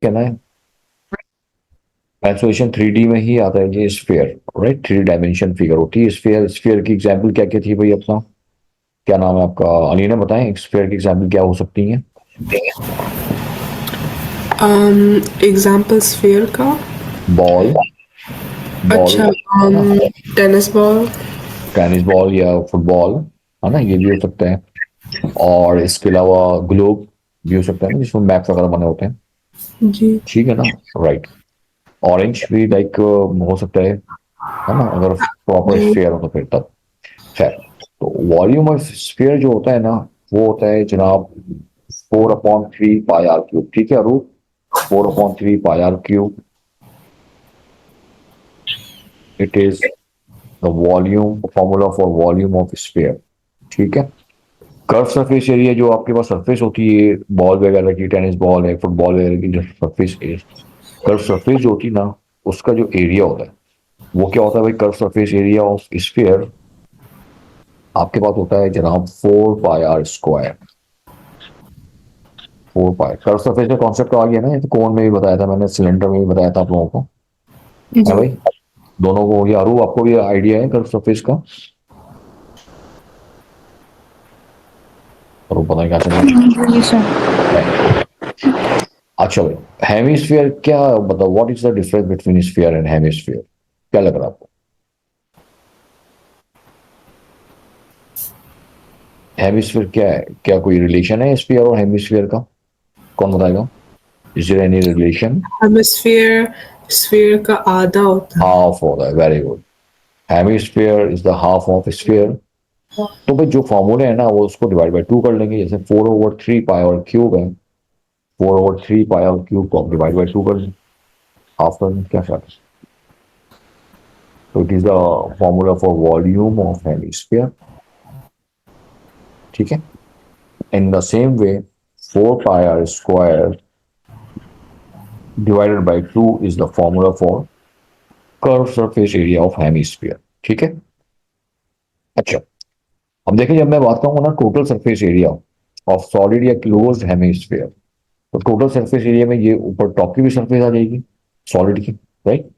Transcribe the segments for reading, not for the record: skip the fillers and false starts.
कहना है translation 3D में ही आता है ये स्फीयर, राइट? 3 डायमेंशन फिगर होती है स्फीयर। स्फीयर की एग्जांपल क्या क्या थी भाई अपना? क्या नाम है आपका? अलीना बताएं स्फीयर की एग्जांपल क्या हो सकती है? एग्जाम्पल स्फीयर का। बॉल, बॉल अच्छा। है ना, टेनिस बॉल। टेनिस बॉल या फुटबॉल, है ना, ये भी हो सकता है। और इसके अलावा ग्लोब भी हो सकता है ना, जिसमें मैप वगैरह बने होते हैं। जी। ठीक है ना, राइट। ऑरेंज भी लाइक हो सकता है ना, अगर प्रॉपर जी। स्फीयर हो तो फिर तब। खैर, तो वॉल्यूम ऑफ स्फीयर जो होता है ना, वो होता है जनाब 4/3 पाई आर क्यूब। ठीक है root, 4/3 pi R cube. It is the volume formula for volume of sphere. ठीक है। कर्व सरफेस एरिया जो आपके पास सरफेस होती है बॉल वगैरह की, टेनिस बॉल है, फुटबॉल वगैरह की, जो सरफेस है, कर्व सरफेस जो होती है ना, उसका जो एरिया होता है वो क्या होता है भाई? Curve surface area of sphere आपके पास होता है जनाब 4 pi R square. 4 pi curve surface का कॉन्सेप्ट तो आ गया ना, ये तो कोन में भी बताया था मैंने, सिलेंडर में भी बताया था आप लोगों को, है जी। भाई? दोनों को हो गया। अरू आपको भी आइडिया है कर्व सरफेस का? अरू पता नहीं क्या चल रहा जी सर। है। अच्छा भाई, हेमिस्फीयर क्या बताओ, what is the difference between sphere and hemisphere? क्या लग रहा है आपको? हेमिस्फीयर क्या है? क्या कोई रिलेशन है स्फीयर और हेमिस्फीयर का? कौन बताएगा? Is there any relation? Hemisphere sphere का आधा होता है। हाफ होता है, very good. Hemisphere is the half of sphere. तो भाई जो फॉर्मूले है ना, वो उसको डिवाइड बाई 2 कर लेंगे। जैसे 4/3 पाई और क्यूब है, 4/3 पाई और क्यूब को आप डिवाइड बाई 2 कर लें, हाफ कर लें, क्या ख्याल है? तो it is the formula for volume of hemisphere. ठीक है। In the same way 4 pi R square divided by 2 is the formula for curve surface area of hemisphere. ठीक है। अच्छा, अब देखिए जब मैं बात करूंगा ना total surface area of solid या क्लोज्ड हेमिस्फीयर, तो टोटल सरफेस एरिया में ये ऊपर टॉप की भी सरफेस आ जाएगी सॉलिड की, राइट?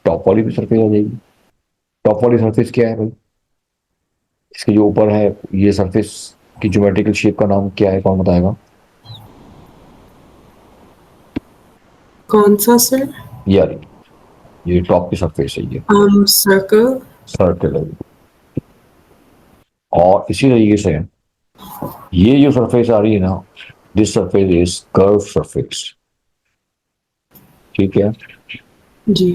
टॉप वाली भी सरफेस आ जाएगी। टॉप वाली सरफेस क्या है भाई? इसके जो ऊपर है ये सरफेस की ज्योमेट्रिकल शेप का नाम क्या है, कौन बताएगा? कौन सा सर? यार ये टॉप की सरफेस है, ये सर्कल। सर्कल है। और इसी तरीके से ये जो सरफेस आ रही है ना, this surface is curve surface. ठीक है। जी।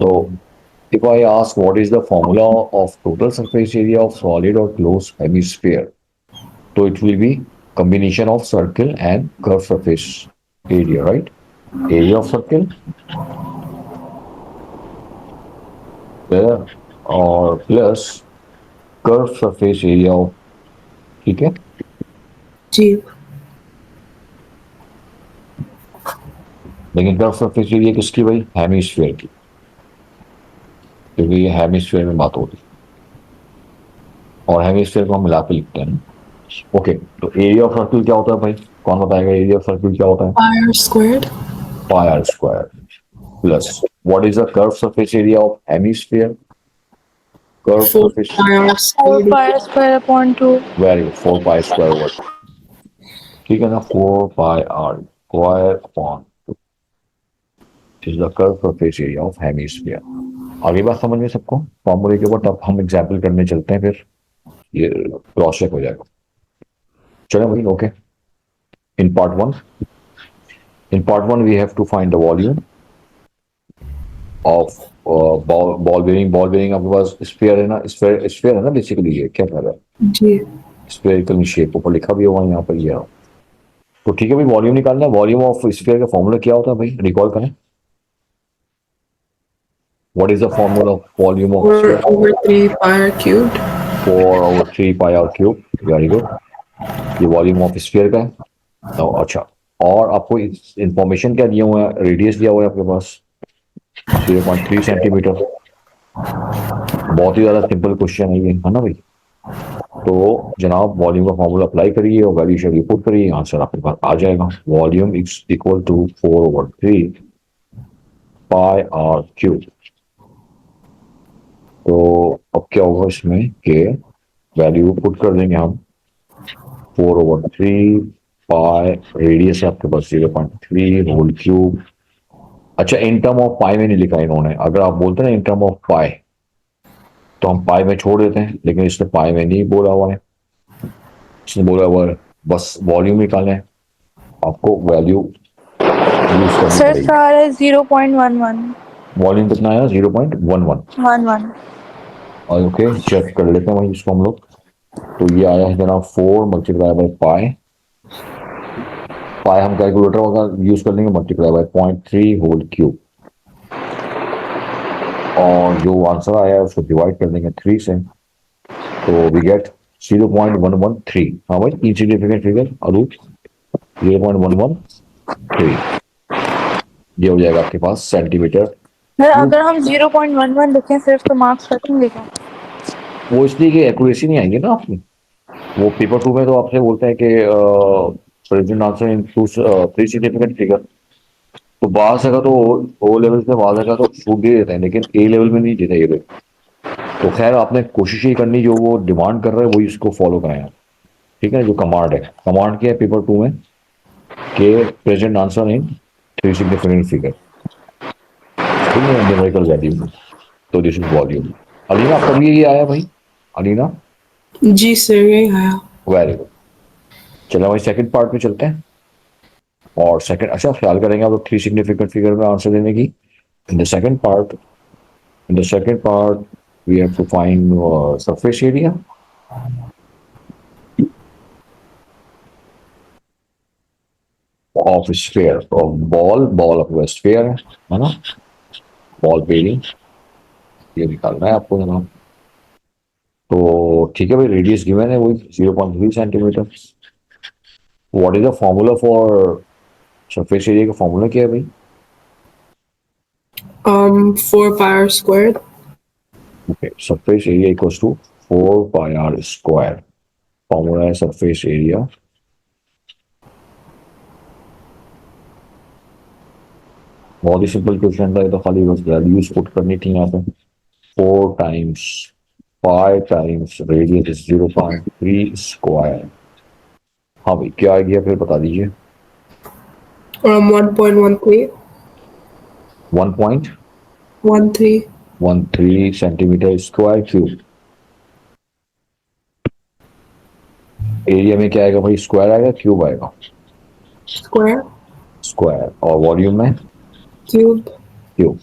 तो if I ask what is the formula of total surface area of solid or closed hemisphere, so it will be combination of circle and curved surface area, right? Area of circle or plus curved surface area of, ठीक है। जी। लेकिन curve surface area किसकी भाई? Hemisphere की, क्योंकि ये hemisphere में बात होती है और हेमिस्फीयर को हम मिला के लिखते हैं। ओके, तो एरिया ऑफ सर्कल क्या होता है भाई? कौन बताएगा एरिया ऑफ सर्कल क्या होता है? Pi R squared. Pi R square plus what is the curve surface area of hemisphere? Curve four surface, pi R four squared. Pi square upon two. Very good, 4 pi square over. ठीक है ना, 4 pi R square upon is the curve surface area of hemisphere. आगे बात समझ में सबको? फॉर्मूले के ऊपर अब हम एग्जाम्पल करने चलते हैं, फिर ये क्रॉस चेक हो जाएगा। चलो भाई, okay. In part one, in part one we have to find the volume of ball bearing आपके पास स्फीयर है ना, स्फीयर है ना बेसिकली, ये क्या कह रहा है? जी। स्फेरिकल शेप ऊपर लिखा भी होगा यहाँ पर, ये रहा। तो ठीक है भाई, वॉल्यूम निकालना है। वॉल्यूम ऑफ स्फीयर का फॉर्मूला क्या होता है भाई? रिकॉल करें, what is the formula of volume of four sphere? Over three pi R cubed. 4/3 pi R cube, very good. ये वॉल्यूम ऑफ स्फीयर का है। तो अच्छा, और आपको इंफॉर्मेशन क्या दिया हुआ है? रेडियस दिया हुआ है आपके पास 0.3 सेंटीमीटर। बहुत ही ज्यादा सिंपल क्वेश्चन है ये, है ना भाई? तो जनाब वॉल्यूम का फॉर्मूला अप्लाई करिए और वैल्यू शेल्यू पुट करिए, आंसर आपके पास आ जाएगा। Volume is equal to 4/3 pi R cube. तो अब क्या होगा इसमें कि वैल्यू पुट कर देंगे हम 4/3 पाई, रेडियस है आपके पास 0.3 होल क्यूब। अच्छा, इन टर्म ऑफ पाई में नहीं लिखा इन्होंने, अगर आप बोलते हैं ना इन टर्म ऑफ पाई तो हम पाई में छोड़ देते हैं, लेकिन इसने पाई में नहीं बोला हुआ है, इसने बोला हुआ है बस वॉल्यूम निकालना है, आपको वैल्यू यूज करनी सर पड़ेगी। सार है 0.11 वॉल्यूम कितना आया? 0.11। 11। और ओके, चेक कर लेते हैं वही इसको हम लोग। तो ये आया है जनाब 4 मल्टीप्लाई बाई पाई। पाई हम कैलकुलेटर वगैरह यूज कर लेंगे, मल्टीप्लाई बाई 0.3 होल क्यूब। और जो आंसर आया है उसको डिवाइड कर देंगे 3 से, तो वी गेट 0.113। हाँ भाई, इनसिग्निफिकेंट फिगर अरूप 0.113, ये हो जाएगा आपके पास सेंटीमीटर। सर अगर हम 0.11 लिखें सिर्फ तो मार्क्स कटेंगे क्या? वो इसलिए कि एक्यूरेसी नहीं आएगी ना आपकी। वो पेपर 2 में तो आपसे बोलते हैं कि present answer in two three significant figure, तो बाहर से का तो ओ लेवल से बाहर से का तो छूट दे देते हैं, लेकिन ए लेवल में नहीं देते ये लोग। तो खैर आपने कोशिश ही करनी, जो वो डिमांड कर रहे हैं वही इसको फॉलो कराएं आप। ठीक है, जो कमांड है, कमांड क्या है पेपर 2 में कि present answer in three significant figure, ठीक है, न्यूमेरिकल वैल्यू। तो दिस इज वॉल्यूम। अलीना आपका भी यही आया भाई? अलीना जी सर, यही आया। Very good. चलो भाई सेकंड पार्ट में चलते हैं। और सेकंड, अच्छा ख्याल करेंगे आप लोग थ्री सिग्निफिकेंट फिगर में आंसर देने की। In the second part, in the second part we have to find surface area of sphere, of ball of a sphere है ना, बॉल बेरिंग, ये निकालना है आपको जनाब। तो ठीक है भाई, रेडियस गिवन है वही 0.3 centimetre. What is the formula for surface area? का फॉर्मूला क्या है भाई? 4 pi r squared. Okay, surface area equals to 4 pi R square. Formula है सरफेस एरिया बहुत ही सिंपल क्वेश्चन था ये, तो खाली बस वैल्यूज पुट करनी थी यहाँ पे। 4 times pi times radius is 0.3 square. हाँ भाई, क्या आ गया फिर बता दीजिए। 1.13. 1.13 13 सेंटीमीटर स्क्वायर क्यूब। एरिया में क्या आएगा भाई? स्क्वायर आएगा क्यूब आएगा? square square. और वॉल्यूम में cubed. क्यूब।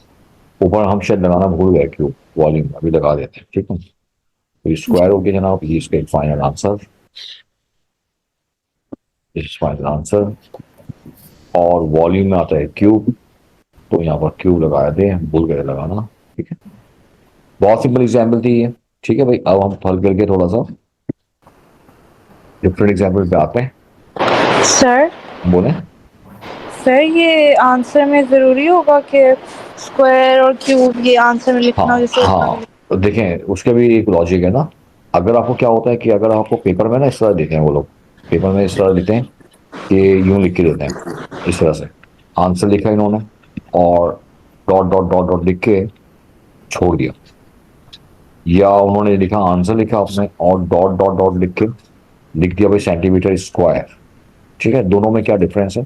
ऊपर हम शायद लगाना भूल गए क्यूब, वॉल्यूम अभी लगा देते हैं, ठीक है। तो स्क्वायर हो गया जनाब, ये इसका एक फाइनल आंसर, इस फाइनल आंसर। और वॉल्यूम में आता है क्यूब, तो यहाँ पर क्यूब लगाया दें, भूल गए लगाना, ठीक है। बहुत सिंपल एग्जाम्पल थी ये, ठीक है भाई। अब हम हल करके थोड़ा सा डिफरेंट एग्जाम्पल पे आते हैं। सर बोले सर ये आंसर में जरूरी होगा कि स्क्वायर और क्यूब ये आंसर में लिखना हाँ जैसे हाँ, तो देखें उसके भी एक लॉजिक है ना। अगर आपको क्या होता है कि अगर आपको पेपर में ना इस तरह देते हैं वो लोग, पेपर में इस तरह देते हैं कि यूं लिख के देते हैं इस तरह से, आंसर लिखा इन्होंने और डॉट डॉट डॉट डॉट लिख के छोड़ दिया, या उन्होंने लिखा आंसर लिखा आपने और डॉट डॉट डॉट लिख दिया भाई सेंटीमीटर स्क्वायर। ठीक है, दोनों में क्या डिफरेंस है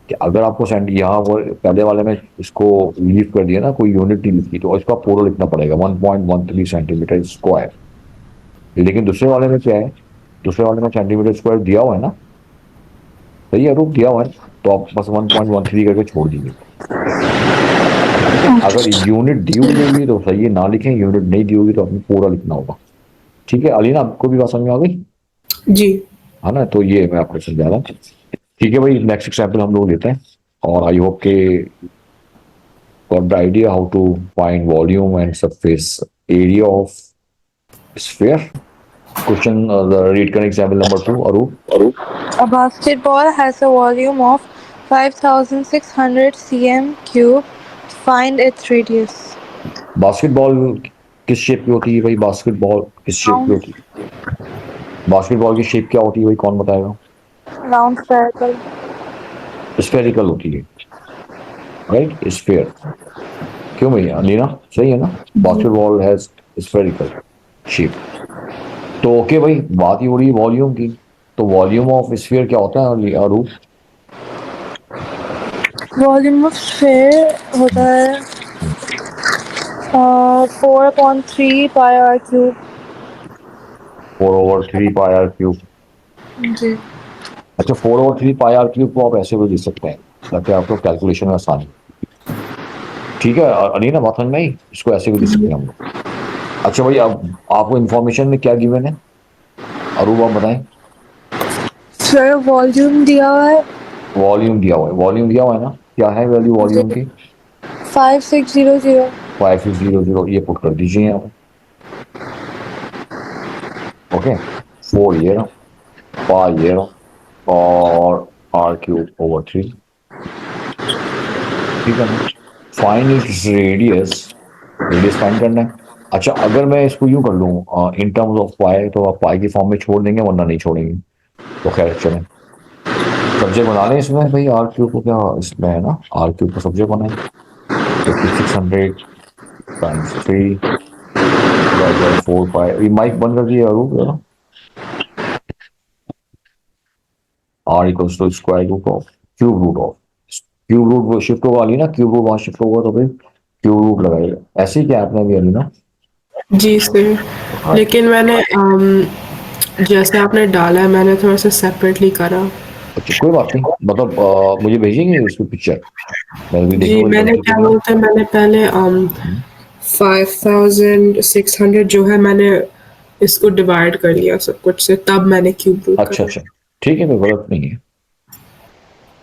कि अगर आपको यहाँ पर पहले वाले में इसको लीव कर दिया ना, कोई यूनिट नहीं लिखी, तो इसका पूरा लिखना पड़ेगा 1.13 सेंटीमीटर स्क्वायर। लेकिन दूसरे वाले में क्या है, दूसरे वाले में सेंटीमीटर स्क्वायर दिया हुआ है ना, सही है, रूप दिया हुआ है, तो आप बस 1.13 करके छोड़ दीजिए। अगर यूनिट दी हुई होगी तो सही है, ना लिखें, यूनिट नहीं दी होगी तो आपने पूरा लिखना होगा। ठीक है अलीना, आपको भी बात समझ में आ गई जी। है ना? तो ये मैं आपको समझा रहा हूँ। ठीक है भाई, नेक्स्ट एग्जाम्पल हम लोग लेते हैं, और आई होप के got the idea how to find volume and surface area of sphere. Question, the read can example number 2, Arup. A basketball has a volume of 5,600 cm cube. Find its radius. Basketball किस shape की होती है भाई? Basketball किस shape की होती है? Basketball की शेप क्या होती है भाई, कौन बताएगा? Round spherical. स्फेरिकल होती है, राइट, स्फेयर। क्यों भैया, लीना सही है ना? Basketball has spherical shape. तो ओके भाई, बात ही हो रही है वॉल्यूम की, तो वॉल्यूम ऑफ स्फीयर क्या होता है अरूप? Volume of sphere होता है 4/3 pi r cube. 4/3 pi R cube. जी. अच्छा, 4/3 पाई आर क्यूब को आप ऐसे भी लिख सकते हैं ताकि आपको कैलकुलेशन में आसानी हो। ठीक है अली ना, बात समझ में आई? इसको ऐसे भी लिख सकते हैं हम लोग। अच्छा भाई, अब आपको इन्फॉर्मेशन में क्या गिवन है, अरूप आप बताएं। Sphere volume दिया हुआ है वॉल्यूम दिया हुआ है, वॉल्यूम दिया हुआ है ना, क्या है वैल्यू वॉल्यूम की? 5600. 5600, ये पुट कर दीजिए यहाँ पे। ओके, 4 ये रहा, पाई ये रहा, और r³/3। ठीक है ना? Find its radius, radius find करना है। अच्छा, अगर मैं इसको यूं कर लूं इन टर्म्स ऑफ पाई, तो आप पाई की फॉर्म में छोड़ देंगे वरना नहीं छोड़ेंगे, तो खैर चलें। सब्जेक्ट बना लें इसमें भाई, r³ को, क्या इसमें है ना, r³ को सब्जेक्ट बनाए। 5600 × 3 / 4 पाई। ये माइक बंद कर दिए जरा। r = square root of cube root shift होगा अली ना, क्यूब रूट वहां शिफ्ट होगा तो फिर क्यूब रूट लगाएगा, ऐसे ही क्या आपने भी अली ना? जी सर, हाँ, लेकिन मैंने जैसे आपने डाला है मैंने थोड़ा सा सेपरेटली करा। अच्छा कोई बात नहीं, मतलब मुझे भेजेंगे उसकी पिक्चर, मैं भी जी, देखूंगा मैंने रिजल्ट क्या कितना। बोलते हैं, मैंने पहले 5600 जो है मैंने इसको डिवाइड कर लिया सब कुछ से, तब मैंने क्यूब रूट अच्छा करा। अच्छा, ठीक है, कोई गलत नहीं है,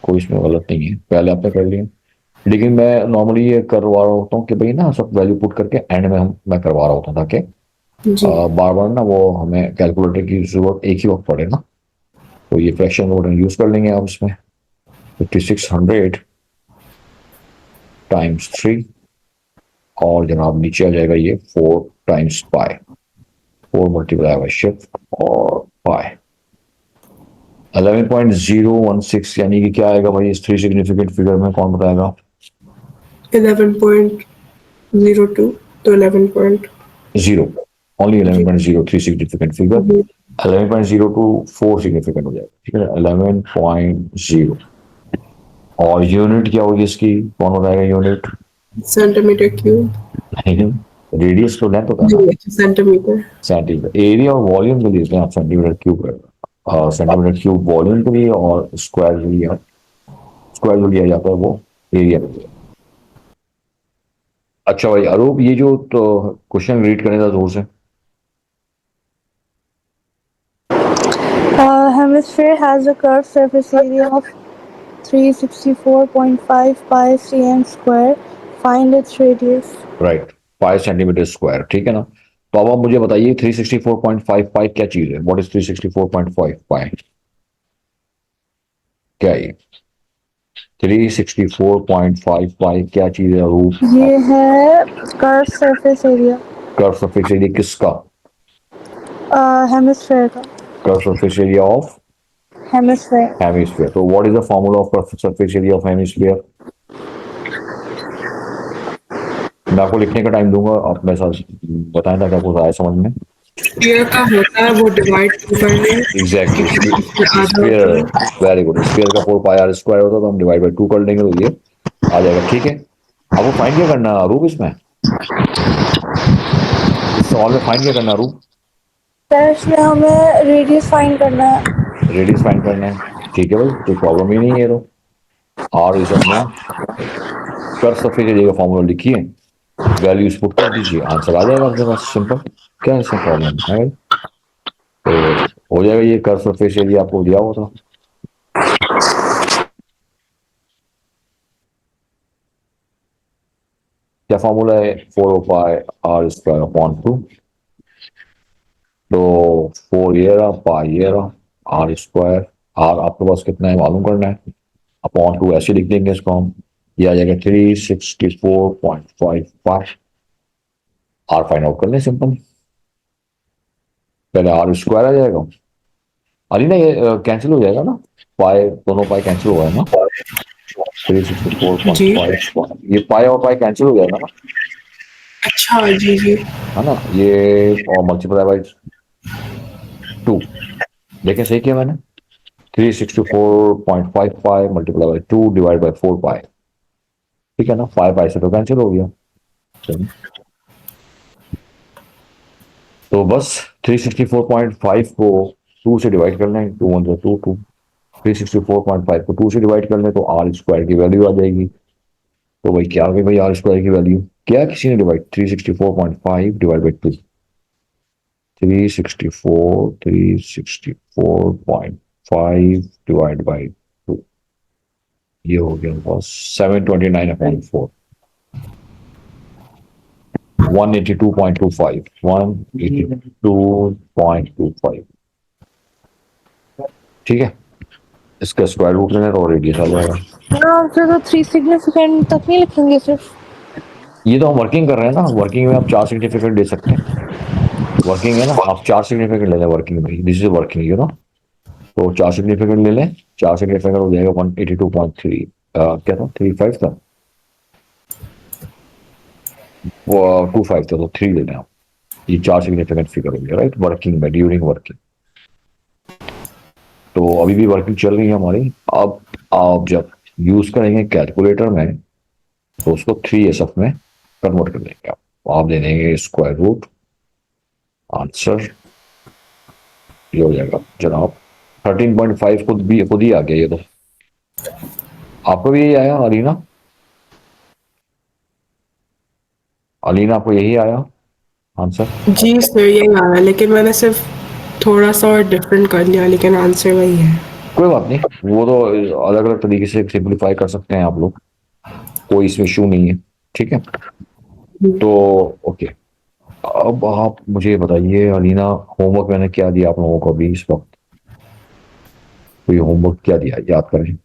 कोई इसमें गलत नहीं है, पहले आपने कर लिया। लेकिन मैं नॉर्मली ये करवा रहा होता हूँ कि भाई ना सब वैल्यू पुट करके एंड में मैं करवा रहा होता हूँ ताकि जी बार बार ना वो हमें कैलकुलेटर की जरूरत एक ही वक्त पड़े ना। तो ये फ्रैक्शन बटन यूज कर लेंगे आप इसमें। 5600 × 3, और जनाब नीचे आ जाएगा ये 4 × पाई, 4 × और पाई। 11.016 यानी कि क्या आएगा भाई इस थ्री सिग्निफिकेंट फिगर में, कौन बताएगा? 11.02 तो 11 पॉइंट। जीरो, ओनली जी 11.0, थ्री सिग्निफिकेंट फिगर। जी 11.02 4 सिग्निफिकेंट हो जाएगा, ठीक है, 11.0। और यूनिट क्या होगी इसकी, कौन बताएगा यूनिट? Centimetre cube. नहीं, रेडियस तो लेंथ होता है जी ना, सेंटीमीटर। सेंटीमीटर। एरिया और वॉल्यूम के लिए इसमें आप सेंटीमीटर क्यूब करेगा, सेंटीमीटर क्यूब वॉल्यूम के लिए, और स्क्वायर जो लिया, स्क्वायर जो लिया जाता है वो एरिया के लिए। अच्छा भाई अरूप, ये जो तो क्वेश्चन रीड करने का जोर से। Hemisphere has a curved surface area of 364.5 pi cm square. Find its radius. Right, 5 centimetre square, ठीक है ना? तो अब आप मुझे बताइए 364.5 पाई क्या चीज है, व्हाट इज 364.5 पाई? क्या है ये 364.5 पाई, क्या चीज है अरूप? ये है curved surface area. Curve surface area किसका? Hemisphere का. Curve surface area of Hemisphere. Hemisphere. तो what is the formula of curve surface area of hemisphere? मैं आपको लिखने का टाइम दूंगा, आप मेरे साथ बताएं ताकि आपको आए समझ में। स्फीयर का होता है वो डिवाइड करने एग्जैक्टली, से आधा स्फीयर, होता है। वेरी गुड, स्फीयर का 4 पाई r² होता है, तो हम डिवाइड बाई 2 कर लेंगे तो ये आ जाएगा, ठीक है। आपको फाइंड क्या करना है अरूप इसमें, इस सवाल में फाइंड क्या करना है अरूप? सर इसमें हमें रेडियस फाइंड करना है. रेडियस फाइंड करना है, ठीक है भाई, कोई प्रॉब्लम ही नहीं है। तो आर इज अपना कर्व सरफेस एरिया का फॉर्मूला लिखिए, वैल्यूज पुट कर दीजिए, आंसर आ जाएगा आपके पास, सिंपल। क्या है इसमें प्रॉब्लम है भाई? तो हो जाएगा, ये कर्व सरफेस एरिया आपको दिया हुआ था। क्या फॉर्मूला है? 4 पाई r² अपॉन 2। तो 4 ये रहा, पाई ये रहा, r², आर आपके पास कितना है मालूम करना है, अपॉन 2 ऐसे लिख देंगे इसको हम, ये आ जाएगा 364.55। आर फाइंड आउट कर लें सिंपल, पहले r² आ जाएगा, अलीना ये कैंसिल हो जाएगा ना, पाई दोनों पाई कैंसिल हो गए ना, 364.5 ये पाई और पाई कैंसिल हो जाएगा ना, अच्छा जी जी। है ना, ये और मल्टीप्लाई बाई 2, देखें सही किया मैंने, 364.5 पाई मल्टीप्लाई बाई 2 डिवाइड बाई 4 पाई, ठीक है ना, पाई पाई से तो कैंसिल हो गया। चलिए, तो बस 364.5 को 2 से डिवाइड कर लें, 2 1 2 2, 364.5 को 2 से डिवाइड कर लें तो आर स्क्वायर की वैल्यू आ जाएगी। तो भाई क्या आ गई भाई आर स्क्वायर की वैल्यू, क्या किसी ने divide 364.5 divide by 2, 364.5 divide by 2, ये हो गया बस 729/4, 182.25, 182.25, ठीक है, इसका स्क्वायर रूट लेना तो रेडियस आ जाएगा। आंसर तो 3 सिग्निफिकेंट तक नहीं लिखेंगे सिर्फ। ये तो हम वर्किंग कर रहे हैं ना, वर्किंग में आप 4 सिग्निफिकेंट दे सकते हैं, वर्किंग है ना, आप 4 सिग्निफिकेंट ले लें वर्किंग में, this is working you know, तो 4 सिग्निफिकेंट ले लें, 4 सिग्निफिकेंट हो जाएगा 182.3, क्या था 35 था, वो 25 था, तो 3 ले लें आप, ये 4 सिग्निफिकेंट फिगर हो गया राइट, वर्किंग में ड्यूरिंग वर्किंग। तो अभी भी वर्किंग चल रही है हमारी। अब आप जब यूज करेंगे कैलकुलेटर में तो उसको 3SF में कन्वर्ट कर देंगे आप दे देंगे स्क्वायर रूट, आंसर ये हो जाएगा जनाब 13.5, खुद ही आ गया ये तो। आपको भी यही आया अलीना, अलीना आपको यही आया आंसर? जी सर यही आया, लेकिन मैंने सिर्फ थोड़ा सा और डिफरेंट कर लिया, लेकिन आंसर वही है। कोई बात नहीं, वो तो अलग अलग तरीके से सिंपलीफाई कर सकते हैं आप लोग, कोई इसमें इशू नहीं है, ठीक है। तो ओके, अब आप मुझे बताइए अलीना, होमवर्क मैंने क्या दिया आप लोगों को अभी इस वक्त, कोई होमवर्क क्या दिया याद करें।